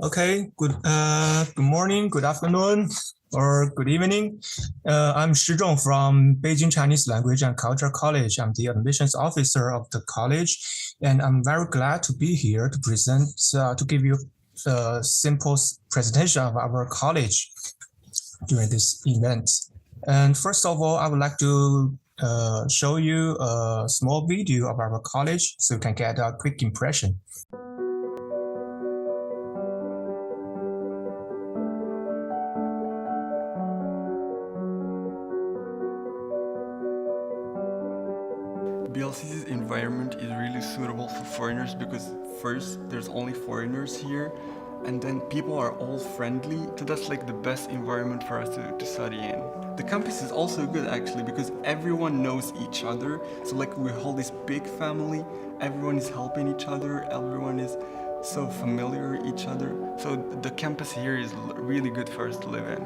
Okay, good morning, good afternoon, or good evening. I'm Shizhong from Beijing Chinese Language and Culture College. I'm the admissions officer of the college, and I'm very glad to be here to to give you a simple presentation of our college during this event. And first of all, I would like to show you a small video of our college so you can get a quick impression. BLC's environment is really suitable for foreigners because first, there's only foreigners here, and then people are all friendly, so that's like the best environment for us to study in. The campus is also good actually because everyone knows each other, so like we hold this big family, everyone is helping each other, everyone is so familiar with each other, so the campus here is really good for us to live in.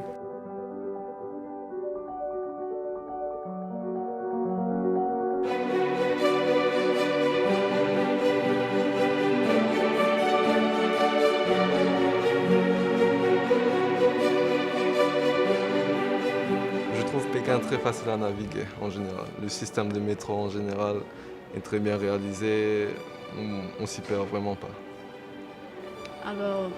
Je trouve Pékin très facile à naviguer en général. Le système de métro en général est très bien réalisé, on s'y perd vraiment pas. Alors,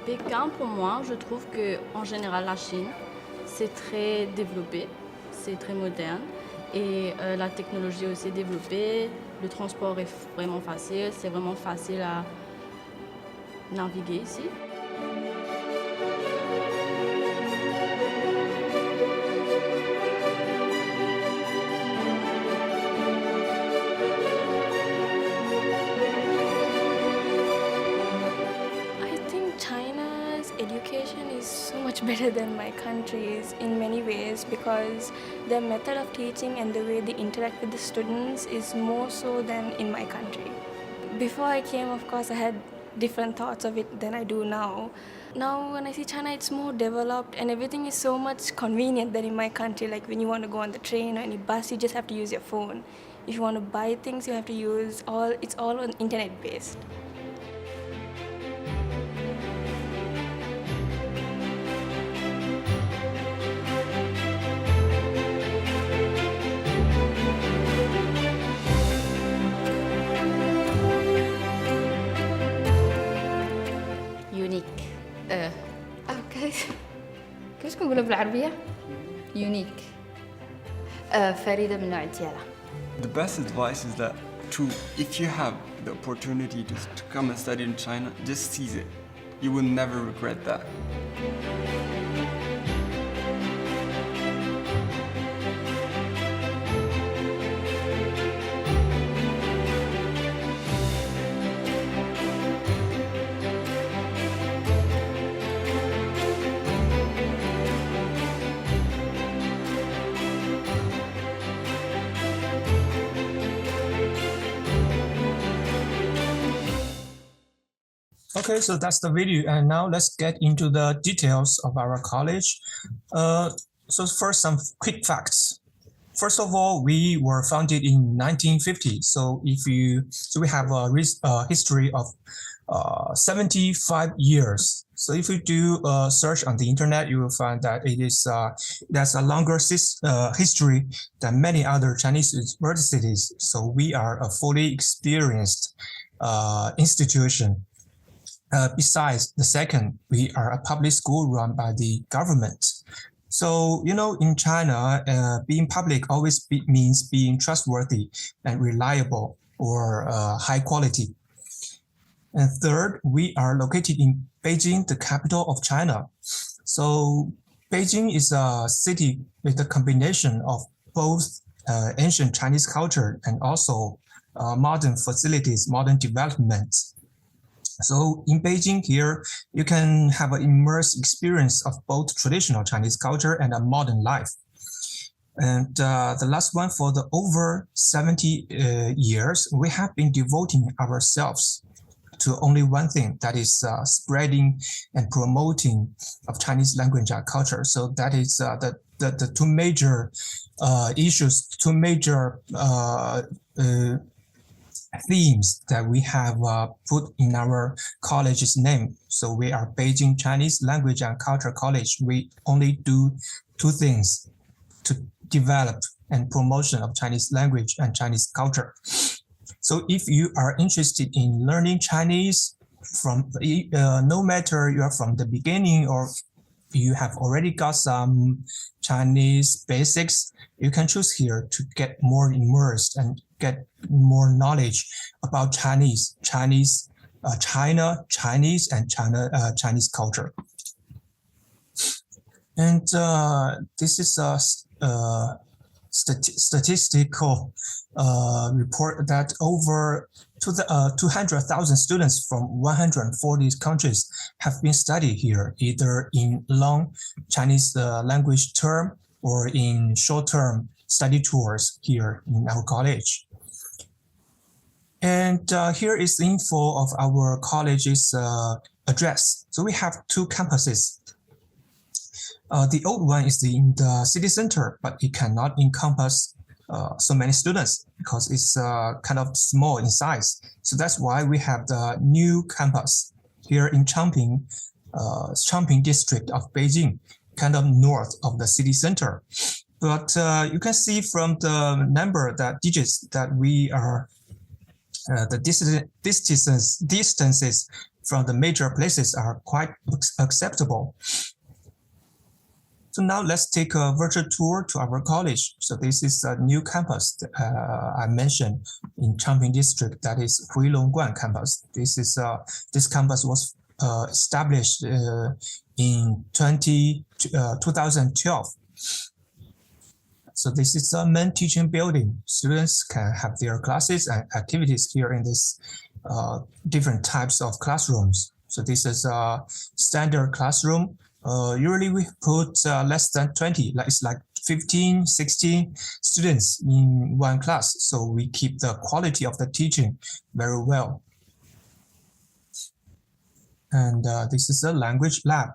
Pékin, pour moi, je trouve que en général, la Chine, c'est très développé, c'est très moderne et la technologie aussi est développée. Le transport est vraiment facile, c'est vraiment facile à naviguer ici. I think China's education is so much better than my country's in many ways because their method of teaching and the way they interact with the students is more so than in my country. Before I came, of course, I had different thoughts of it than I do now. Now, when I see China, it's more developed and everything is so much convenient than in my country. Like when you want to go on the train or any bus, you just have to use your phone. If you want to buy things, you have to use it's all on internet based. يونيك كيفاش كنقولها بالعربية؟ يونيك فريدة من نوع ديالها. The best advice is that if you have the opportunity to come and study in China, just seize it. You will never regret that. Okay, so that's the video, and now let's get into the details of our college. So first, some quick facts. First of all, we were founded in 1950. So we have a history of 75 years. So if you do a search on the internet, you will find that that's a longer history than many other Chinese universities. So we are a fully experienced institution. Besides, the second, we are a public school run by the government. So, in China, being public always means being trustworthy and reliable or high quality. And third, we are located in Beijing, the capital of China. So Beijing is a city with a combination of both ancient Chinese culture and also modern facilities, modern developments. So in Beijing here, you can have an immersed experience of both traditional Chinese culture and a modern life. And the last one, for the over 70 years, we have been devoting ourselves to only one thing, that is spreading and promoting of Chinese language and culture. So that is the two major issues, two major themes that we have put in our college's name. So we are Beijing Chinese Language and Culture College. We only do two things to develop and promotion of Chinese language and Chinese culture. So if you are interested in learning Chinese from no matter you are from the beginning or you have already got some Chinese basics, you can choose here to get more immersed and get more knowledge about China, Chinese, and Chinese culture. And this is a statistical report that over 200,000 students from 140 countries have been studied here, either in long Chinese language term or in short-term study tours here in our college. And here is the info of our college's address. So we have two campuses. The old one is in the city center, but it cannot encompass so many students because it's kind of small in size. So that's why we have the new campus here in Changping district of Beijing, kind of north of the city center. But you can see from the number that digits that we are the distances from the major places are quite acceptable. So now let's take a virtual tour to our college. So this is a new campus I mentioned in Changping district, that is Huilongguan campus. This campus was established in 2012. So this is a main teaching building. Students can have their classes and activities here in this different types of classrooms. So this is a standard classroom. Usually we put less than 20, it's like 15, 16 students in one class. So we keep the quality of the teaching very well. And this is a language lab.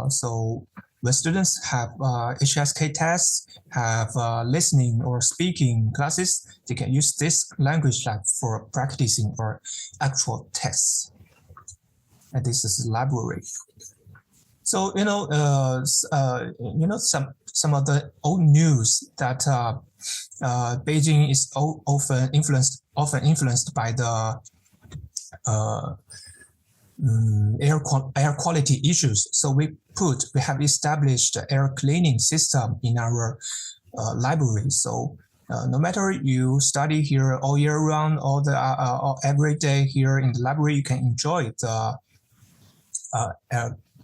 So when students have HSK tests, have listening or speaking classes, they can use this language lab for practicing or actual tests. And this is a library. So some of the old news that Beijing is often influenced by the air quality issues. So we have established an air cleaning system in our library. So no matter you study here all year round or every day here in the library, you can enjoy the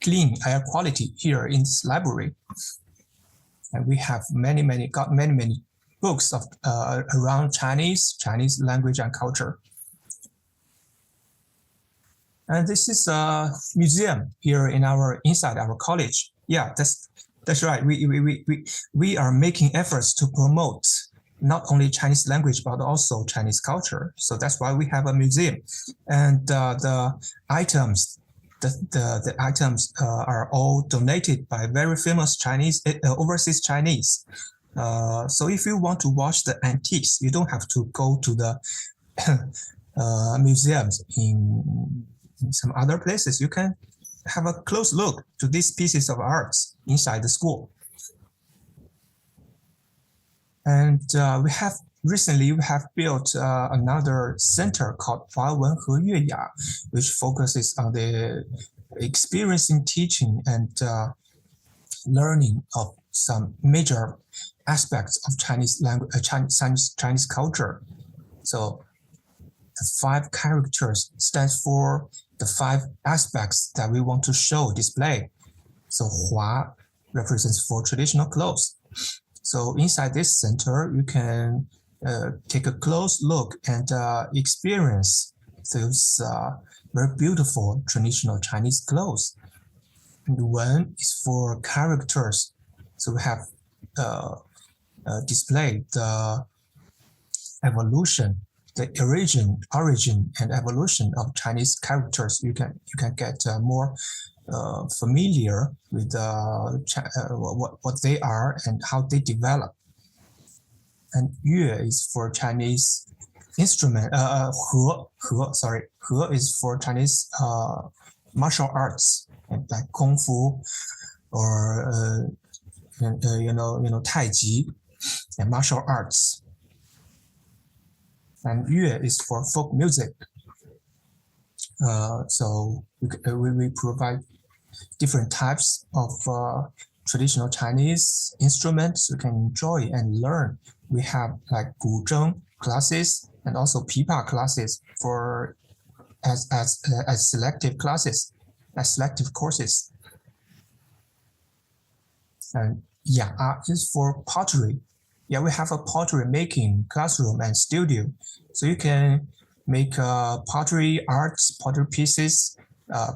clean air quality here in this library. And we have many books of around Chinese language and culture. And this is a museum here inside our college. Yeah, that's right. We are making efforts to promote not only Chinese language but also Chinese culture. So that's why we have a museum. And the items are all donated by very famous overseas Chinese. So if you want to watch the antiques, you don't have to go to the museums in some other places. You can have a close look to these pieces of arts inside the school. And recently we have built another center called Huawen He Yueya, which focuses on the experiencing teaching and learning of some major aspects of Chinese language, Chinese culture. So the 5 characters stands for the 5 aspects that we want to display. So Hua represents for traditional clothes. So inside this center, you can take a close look and experience those very beautiful traditional Chinese clothes. And one is for characters. So we have displayed the evolution, the origin and evolution of Chinese characters. You can get more familiar with what they are and how they develop. And Yue is for Chinese instrument. He is for Chinese martial arts, like kung fu or Tai Chi and martial arts. And Yue is for folk music. So we provide different types of traditional Chinese instruments you can enjoy and learn. We have like guzheng classes and also pipa classes for as selective classes, as selective courses. And is for pottery. We have a pottery making classroom and studio, so you can make pottery pieces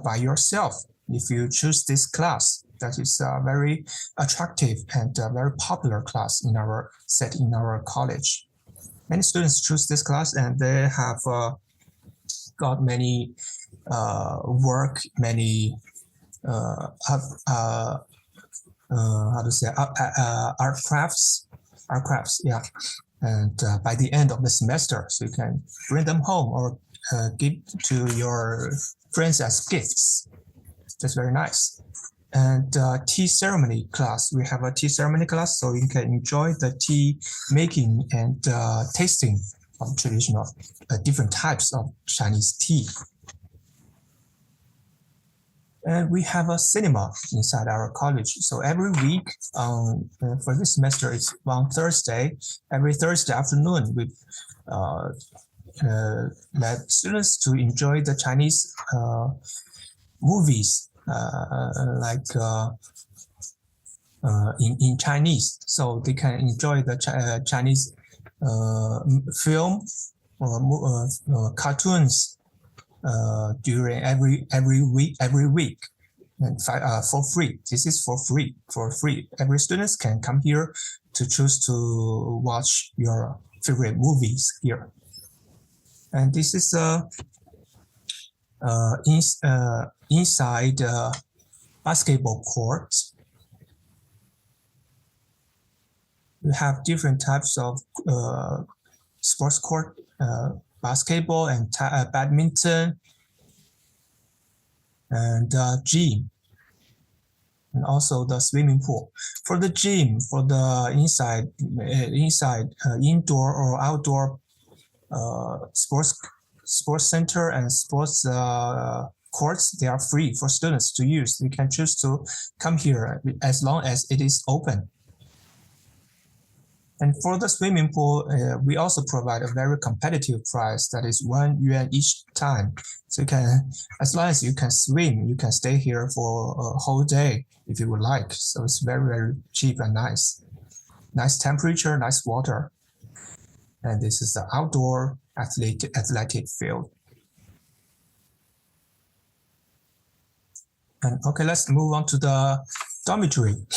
by yourself if you choose this class. That is a very attractive and very popular class in our college. Many students choose this class and they have got many art crafts, and by the end of the semester, so you can bring them home or give to your friends as gifts. That's very nice. And tea ceremony class, we have a tea ceremony class, so you can enjoy the tea making and tasting of traditional different types of Chinese tea. And we have a cinema inside our college. So every week, for this semester, it's on Thursday. Every Thursday afternoon, we let students to enjoy the Chinese movies, in Chinese. So they can enjoy the Chinese film or cartoons during every week and for free. This is for free. Every student can come here to choose to watch your favorite movies here. And this is inside basketball court. We have different types of sports court, basketball and badminton, and gym, and also the swimming pool. For the gym, for the inside indoor or outdoor sports center and sports courts, they are free for students to use. You can choose to come here as long as it is open. And for the swimming pool, we also provide a very competitive price, that is 1 yuan each time. So you can, as long as you can swim, you can stay here for a whole day if you would like. So it's very, very cheap and nice. Nice temperature, nice water. And this is the outdoor athletic field. And okay, let's move on to the dormitory.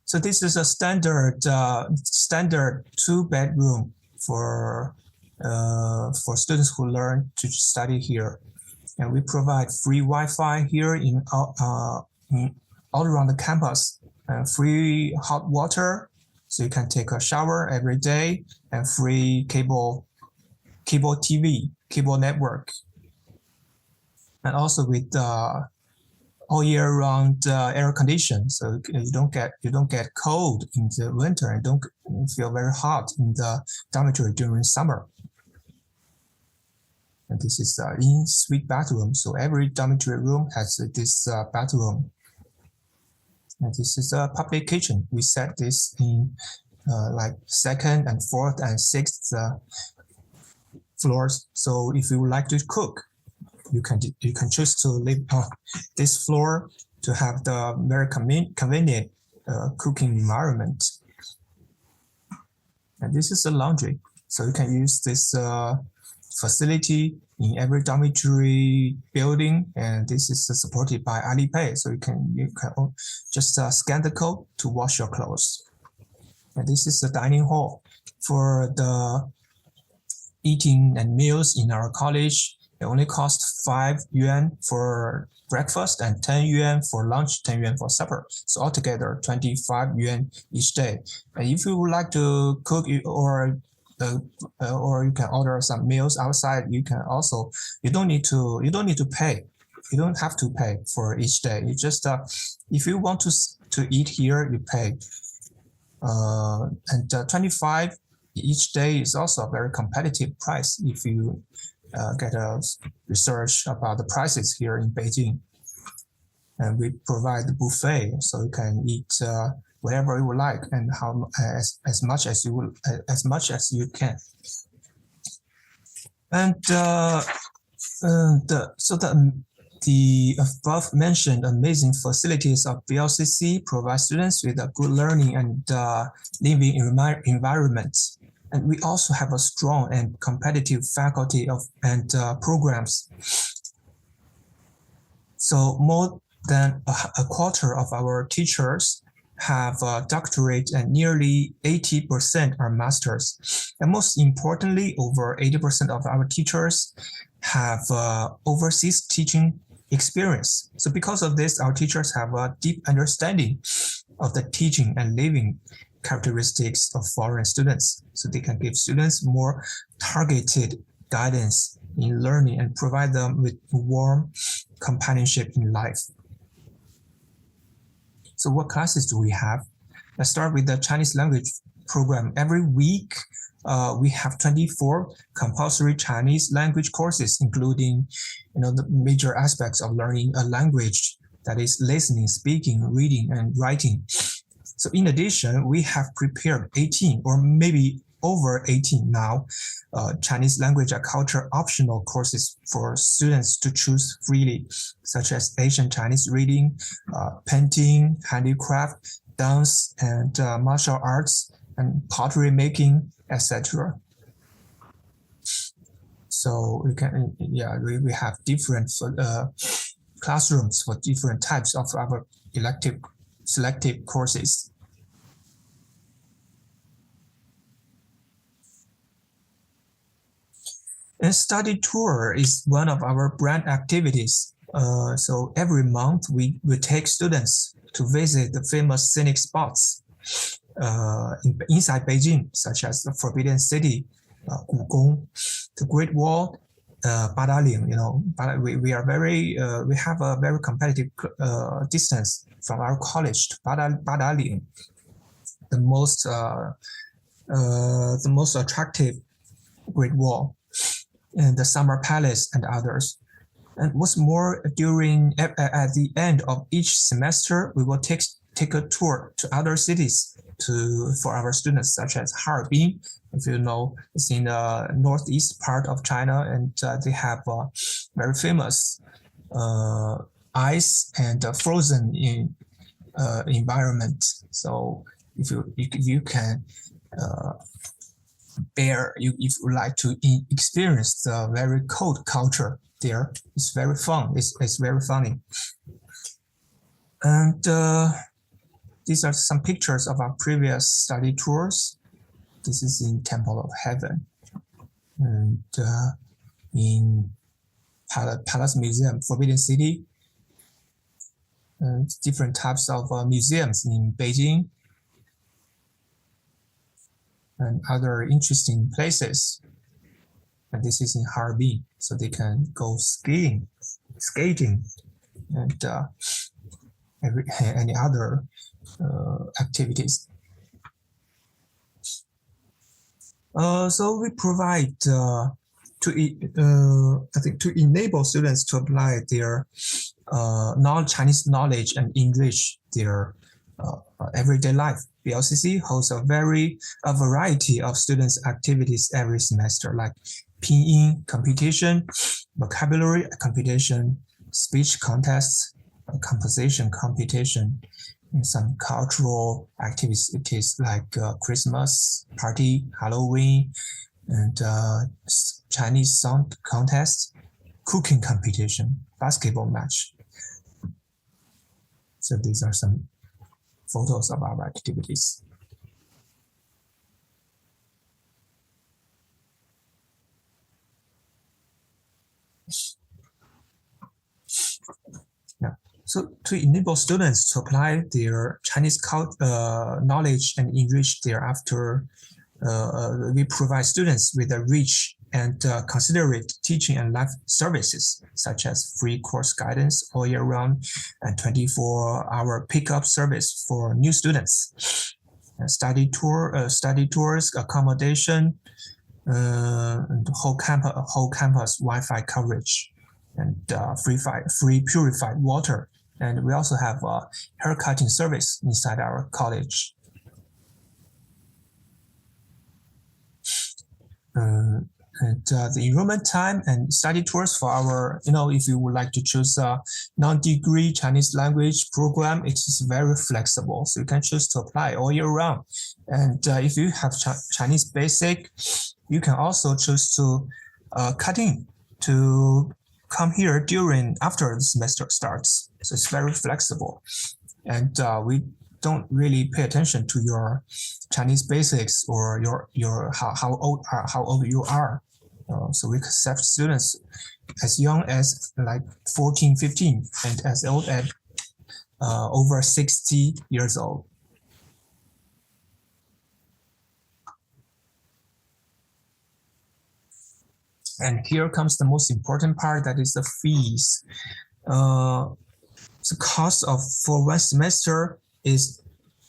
So this is a standard 2-bedroom for students who learn to study here, and we provide free Wi-Fi here in all around the campus, and free hot water, so you can take a shower every day, and free cable TV, cable network, and also with all year round air condition, so you don't get cold in the winter and don't feel very hot in the dormitory during summer. And this is in-suite bathroom, so every dormitory room has this bathroom. And this is a public kitchen. We set this in like 2nd and 4th and 6th floors. So if you would like to cook, you can choose to live on this floor to have the very convenient cooking environment. And this is a laundry, so you can use this facility in every dormitory building, and this is supported by Alipay, so you can just scan the code to wash your clothes. And this is the dining hall for the eating and meals in our college. It only costs 5 yuan for breakfast and 10 yuan for lunch, 10 yuan for supper. So altogether 25 yuan each day. And if you would like to cook or or you can order some meals outside. You don't need to pay. You don't have to pay for each day. You just if you want to eat here, you pay. And 25 each day is also a very competitive price if you get a research about the prices here in Beijing. And we provide the buffet, so you can eat whatever you would like and as much as you can. And the above mentioned amazing facilities of BLCC provide students with a good learning and living environment. And we also have a strong and competitive faculty and programs. So more than a quarter of our teachers have a doctorate and nearly 80% are masters. And most importantly, over 80% of our teachers have overseas teaching experience. So because of this, our teachers have a deep understanding of the teaching and living characteristics of foreign students. So they can give students more targeted guidance in learning and provide them with warm companionship in life. So what classes do we have? Let's start with the Chinese language program. Every week, we have 24 compulsory Chinese language courses, including, the major aspects of learning a language, that is listening, speaking, reading, and writing. So in addition, we have prepared 18 or maybe over 18 now Chinese language and culture optional courses for students to choose freely, such as Asian Chinese reading, painting, handicraft, dance, and martial arts, and pottery making, etc. So we have different classrooms for different types of our elective selective courses. A study tour is one of our brand activities. So every month we take students to visit the famous scenic spots inside Beijing, such as the Forbidden City, Gugong, the Great Wall, Badaling. We have a very competitive distance from our college to Badaling, the most attractive Great Wall, and the Summer Palace, and others. And what's more, at the end of each semester, we will take a tour to other cities for our students, such as Harbin. If you know, it's in the northeast part of China, and they have a very famous ice and frozen environment. So if you can if you would like to experience the very cold culture there, it's very fun. It's very funny. And these are some pictures of our previous study tours. This is in Temple of Heaven, and in Palace Museum, Forbidden City, and different types of museums in Beijing, and other interesting places. And this is in Harbin, so they can go skating, and any other activities. So we provide to enable students to apply their Chinese knowledge and enrich their everyday life. BLCC holds a variety of students' activities every semester, like pinyin competition, vocabulary competition, speech contests, composition competition, and some cultural activities like Christmas party, Halloween, and Chinese song contest, cooking competition, basketball match. So these are some photos of our activities. Yeah. So to enable students to apply their Chinese knowledge and enrich their after we provide students with a rich and considerate teaching and life services, such as free course guidance all year round and 24-hour pickup service for new students, study tours, accommodation, and whole campus Wi-Fi coverage, and free purified water. And we also have a haircutting service inside our college. And the enrollment time and study tours for our, if you would like to choose a non-degree Chinese language program, it is very flexible. So you can choose to apply all year round. And if you have Chinese basic, you can also choose to cut in to come here after the semester starts. So it's very flexible. And we don't really pay attention to your Chinese basics or your how old you are. So we accept students as young as like 14, 15, and as old as over 60 years old. And here comes the most important part, that is the fees. The cost for one semester is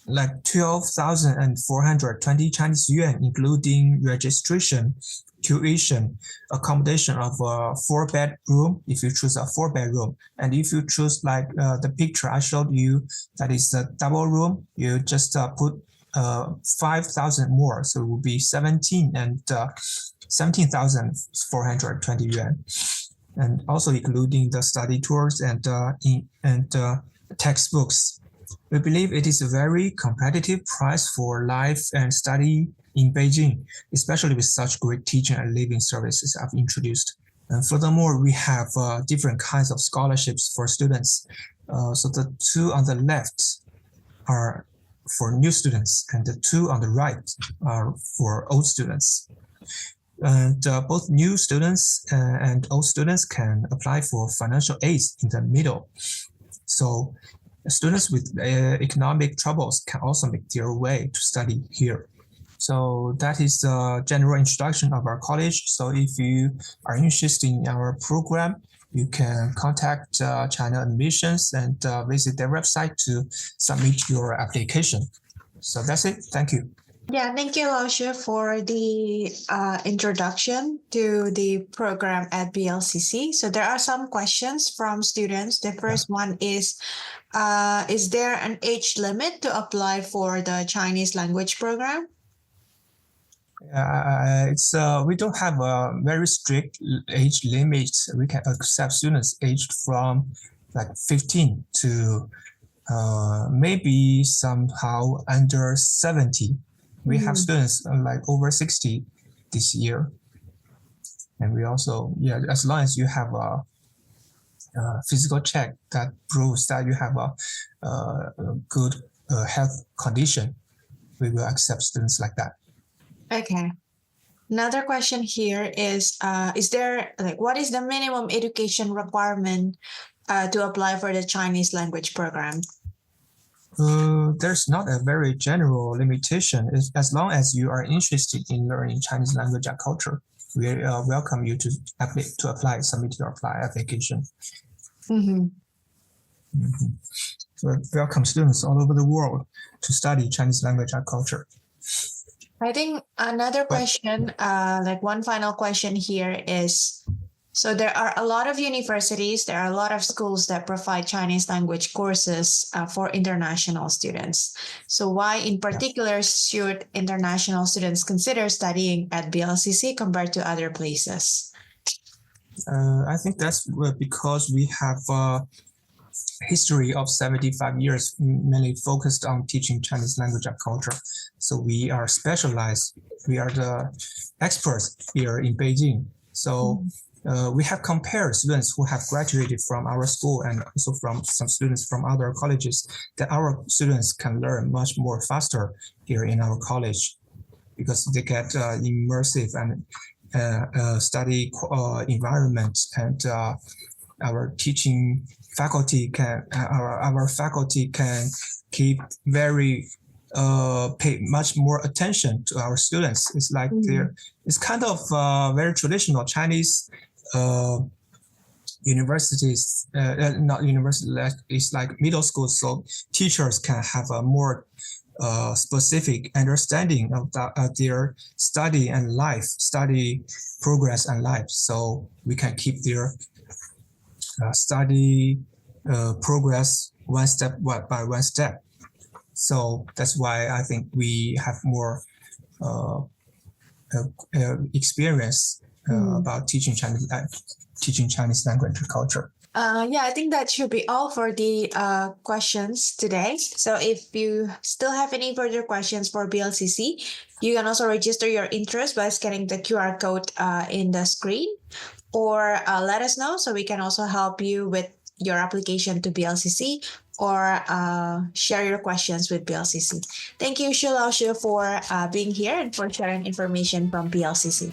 like 12,420 Chinese yuan, including registration, tuition, accommodation of a 4-bedroom, if you choose a 4-bedroom. And if you choose like the picture I showed you, that is a double room, you just put 5,000 more. So it will be 17,420 yuan. And also including the study tours and textbooks. We believe it is a very competitive price for life and study in Beijing, especially with such great teaching and living services I've introduced. And furthermore, we have different kinds of scholarships for students. So the two on the left are for new students, and the two on the right are for old students. And both new students and old students can apply for financial aid in the middle. So students with economic troubles can also make their way to study here. So that is the general introduction of our college. So if you are interested in our program, you can contact China Admissions and visit their website to submit your application. So that's it. Thank you. Yeah, thank you, Lao Shi, for the introduction to the program at BLCC. So there are some questions from students. The first one is there an age limit to apply for the Chinese language program? We don't have a very strict age limit. We can accept students aged from like 15 to maybe somehow under 70. We have students like over 60 this year. And we also, as long as you have a physical check that proves that you have a good health condition, we will accept students like that. Okay. Another question here is there, like, what is the minimum education requirement to apply for the Chinese language program? There's not a very general limitation. As long as you are interested in learning Chinese language and culture, we welcome you to apply, submit your application. Mm-hmm. Mm-hmm. So welcome students all over the world to study Chinese language and culture. I think another question, like one final question here is, so there are a lot of universities, there are a lot of schools that provide Chinese language courses for international students. So why in particular should international students consider studying at BLCC compared to other places? I think that's because we have a history of 75 years mainly focused on teaching Chinese language and culture. So we are specialized. We are the experts here in Beijing. So we have compared students who have graduated from our school and also from some students from other colleges, that our students can learn much more faster here in our college because they get immersive and study environment, and our teaching faculty can, our faculty can keep very pay much more attention to our students. It's like it's kind of very traditional Chinese universities, not university, it's like middle school. So teachers can have a more specific understanding of their study and life, study progress and life. So we can keep their study progress one step by one step. So that's why I think we have more experience about teaching Chinese language and culture. Yeah, I think that should be all for the questions today. So if you still have any further questions for BLCC, you can also register your interest by scanning the QR code in the screen, or let us know so we can also help you with your application to BLCC, or share your questions with BLCC. Thank you, Shu Lao Shu, for being here and for sharing information from BLCC.